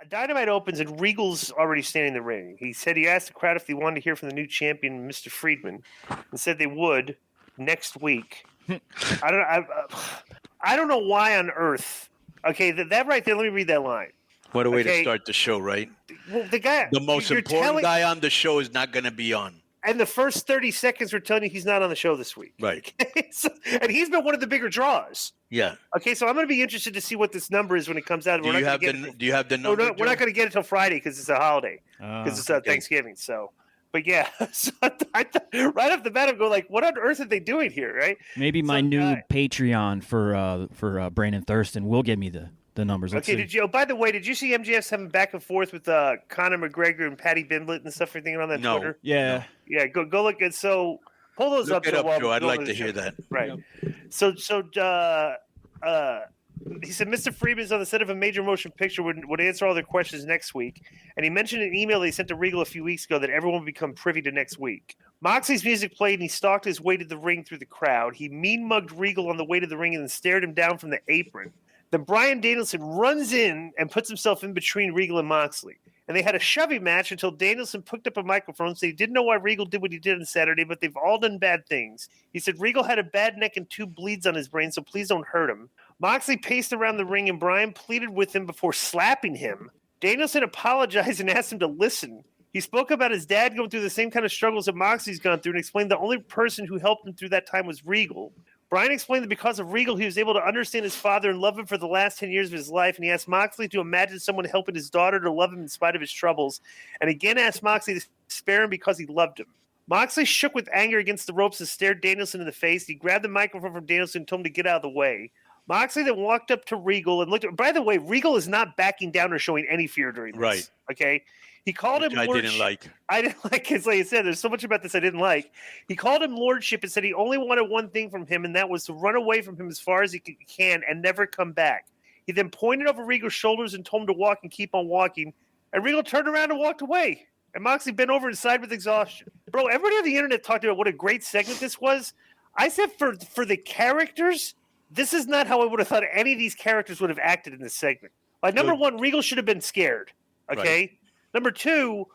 Dynamite opens and Regal's already standing in the ring. He said he asked the crowd if they wanted to hear from the new champion, Mr. Friedman, and said they would next week. I don't know why on earth. Okay, that right there. Let me read that line. What a way to start the show, right? Well, the most important guy on the show is not going to be on. And the first 30 seconds we're telling you he's not on the show this week. Right. Okay? And he's been one of the bigger draws. Yeah. Okay, so I'm going to be interested to see what this number is when it comes out. Do you have the number? We're not going to get it until Friday because it's a holiday. Because it's Thanksgiving. So, but yeah. So right off the bat, I'm going like, what on earth are they doing here, right? Maybe my new Patreon for Brandon Thurston will give me the numbers. Let's see. By the way, did you see MJF having back and forth with Conor McGregor and Paddy Pimblett and stuff? Everything on that Twitter? Yeah. No. Yeah, go look at pull those look up. It up, Joe. I'd like to hear that. Right. Yep. So he said Mr. Friedman's on the set of a major motion picture would answer all their questions next week, and he mentioned an email they sent to Regal a few weeks ago that everyone would become privy to next week. Moxley's music played, and he stalked his way to the ring through the crowd. He mean-mugged Regal on the way to the ring and then stared him down from the apron. Then Bryan Danielson runs in and puts himself in between Regal and Moxley. And they had a shoving match until Danielson picked up a microphone, so he didn't know why Regal did what he did on Saturday, but they've all done bad things. He said Regal had a bad neck and 2 bleeds on his brain, so please don't hurt him. Moxley paced around the ring, and Bryan pleaded with him before slapping him. Danielson apologized and asked him to listen. He spoke about his dad going through the same kind of struggles that Moxley's gone through and explained the only person who helped him through that time was Regal. Bryan explained that because of Regal, he was able to understand his father and love him for the last 10 years of his life, and he asked Moxley to imagine someone helping his daughter to love him in spite of his troubles, and again asked Moxley to spare him because he loved him. Moxley shook with anger against the ropes and stared Danielson in the face. He grabbed the microphone from Danielson and told him to get out of the way. Moxley then walked up to Regal and looked at – by the way, Regal is not backing down or showing any fear during this. Right. Okay? He called him Lordship. I didn't like it. Like I said, there's so much about this I didn't like. He called him Lordship and said he only wanted one thing from him, and that was to run away from him as far as he can and never come back. He then pointed over Regal's shoulders and told him to walk and keep on walking. And Regal turned around and walked away. And Moxley bent over and sighed with exhaustion. Bro, everybody on the internet talked about what a great segment this was. I said for the characters, this is not how I would have thought any of these characters would have acted in this segment. Like, number one, Regal should have been scared. Okay? Right. Number two,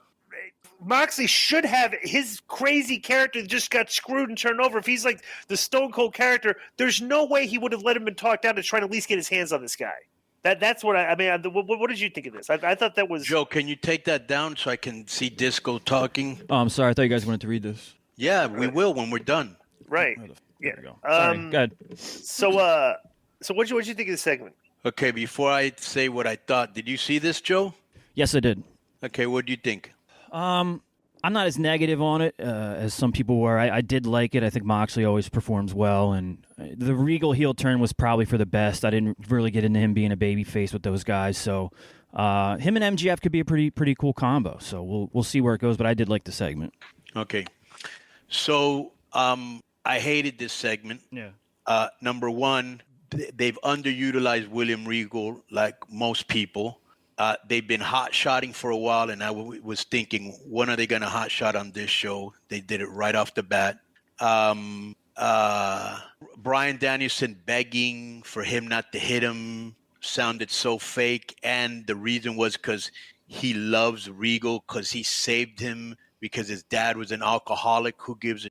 Moxley should have his crazy character that just got screwed and turned over. If he's like the Stone Cold character, there's no way he would have let him been talked down to try to at least get his hands on this guy. That's what I mean. What did you think of this? I thought that was Joe. Can you take that down so I can see Disco talking? Oh, I'm sorry. I thought you guys wanted to read this. Yeah, we will when we're done. Right. Yeah. Go. Sorry. Go ahead. So what'd you think of the segment? Okay, before I say what I thought, did you see this, Joe? Yes, I did. Okay, what do you think? I'm not as negative on it as some people were. I did like it. I think Moxley always performs well, and the Regal heel turn was probably for the best. I didn't really get into him being a babyface with those guys, so him and MJF could be a pretty cool combo. So we'll see where it goes, but I did like the segment. Okay, so I hated this segment. Yeah. Number one, they've underutilized William Regal like most people. They've been hot-shotting for a while, and I was thinking, when are they going to hot-shot on this show? They did it right off the bat. Bryan Danielson begging for him not to hit him sounded so fake, and the reason was because he loves Regal because he saved him because his dad was an alcoholic. Who gives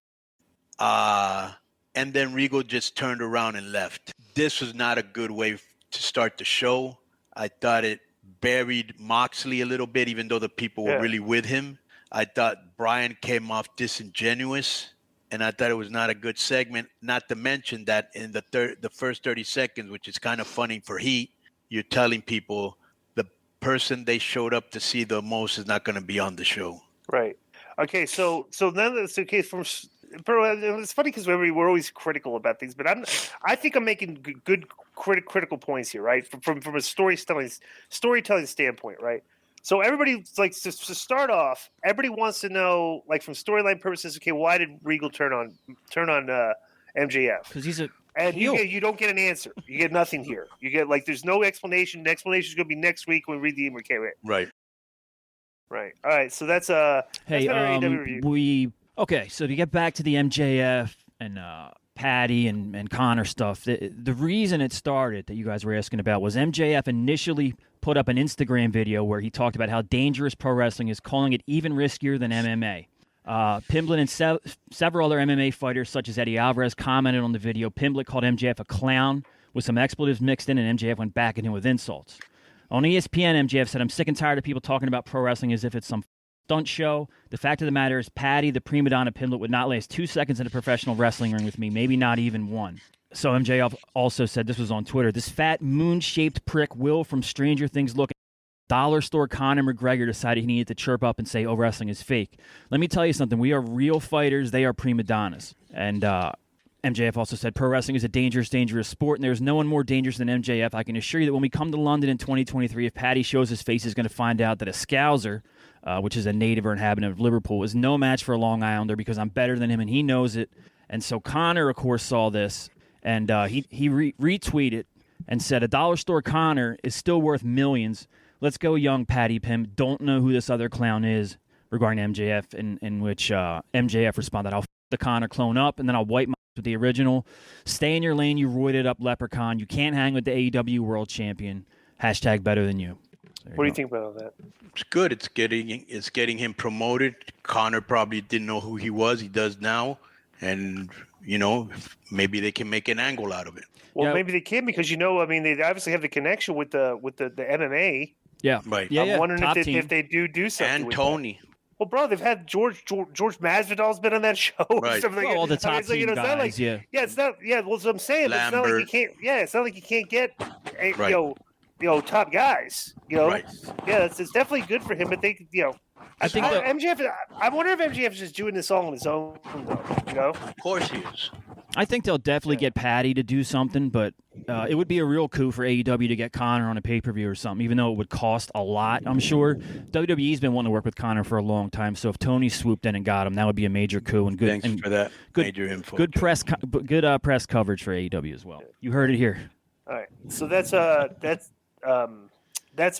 a and then Regal just turned around and left. This was not a good way to start the show. I thought it buried Moxley a little bit, even though the people were really with him. I thought Bryan came off disingenuous, and I thought it was not a good segment. Not to mention that in the first 30 seconds, which is kind of funny for Heat, you're telling people the person they showed up to see the most is not going to be on the show. Right. Okay. So then that's the case from. It's funny because we're always critical about things, but I think I'm making good critical points here, right? From a storytelling standpoint, right? So everybody, like, to start off, everybody wants to know, like, from storyline purposes, okay, why did Regal turn on MJF? Because he's a and you don't get an answer. You get nothing here. You get, like, there's no explanation. The explanation is going to be next week when we read the email. Right. Right. All right. So that's hey, okay, so to get back to the MJF and Paddy and Conor stuff, the reason it started that you guys were asking about was MJF initially put up an Instagram video where he talked about how dangerous pro wrestling is, calling it even riskier than MMA. Pimblett and several other MMA fighters, such as Eddie Alvarez, commented on the video. Pimblett called MJF a clown with some expletives mixed in, and MJF went back at him with insults. On ESPN, MJF said, "I'm sick and tired of people talking about pro wrestling as if it's some stunt show. The fact of the matter is, Paddy, the prima donna Pimblett, would not last 2 seconds in a professional wrestling ring with me, maybe not even one." So MJF also said, this was on Twitter, "This fat moon-shaped prick Will from Stranger Things look dollar store Conor McGregor decided he needed to chirp up and say, 'Oh, wrestling is fake.' Let me tell you something. We are real fighters. They are prima donnas." And MJF also said, "Pro wrestling is a dangerous, dangerous sport, and there's no one more dangerous than MJF. I can assure you that when we come to London in 2023, if Paddy shows his face, he's going to find out that a Scouser, which is a native or inhabitant of Liverpool, is no match for a Long Islander because I'm better than him, and he knows it." And so Conor, of course, saw this, and he retweeted and said, "A dollar store Conor is still worth millions. Let's go, young Paddy Pim. Don't know who this other clown is," regarding MJF, in which MJF responded, "I'll f the Conor clone up, and then I'll wipe my with the original. Stay in your lane, you roided up leprechaun. You can't hang with the AEW world champion. Hashtag better than you." What do you think about all that? It's good. It's getting him promoted. Conor probably didn't know who he was. He does now. And, maybe they can make an angle out of it. Well, maybe they can because, they obviously have the connection with the MMA. Yeah. Right. I'm wondering if they do something. And with Tony. That. Well, bro, they've had George Masvidal's been on that show. Right. Well, all the top team guys, yeah, it's not. Yeah, well, that's what I'm saying. It's not like you can't. Yeah, it's not like you can't get, top guys. Right. Yeah, it's definitely good for him. But they, I think MJF. I wonder if MJF is just doing this all on his own, though. Of course he is. I think they'll definitely get Paddy to do something, but it would be a real coup for AEW to get Conor on a pay-per-view or something, even though it would cost a lot, I'm sure. WWE's been wanting to work with Conor for a long time, so if Tony swooped in and got him, that would be a major coup. And good, Thanks for that major info. Good press coverage for AEW as well. You heard it here. All right, so that's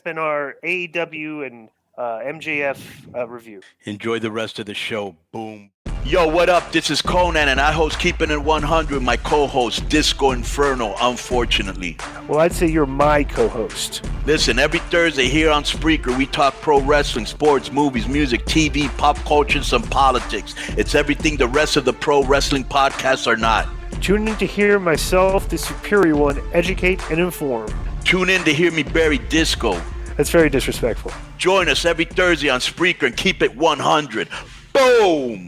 been our AEW and MJF review. Enjoy the rest of the show. Boom. Yo, what up? This is Konnan, and I host Keeping It 100, my co-host, Disco Inferno, unfortunately. Well, I'd say you're my co-host. Listen, every Thursday here on Spreaker, we talk pro wrestling, sports, movies, music, TV, pop culture, and some politics. It's everything the rest of the pro wrestling podcasts are not. Tune in to hear myself, the superior one, educate and inform. Tune in to hear me bury Disco. That's very disrespectful. Join us every Thursday on Spreaker and keep it 100. Boom!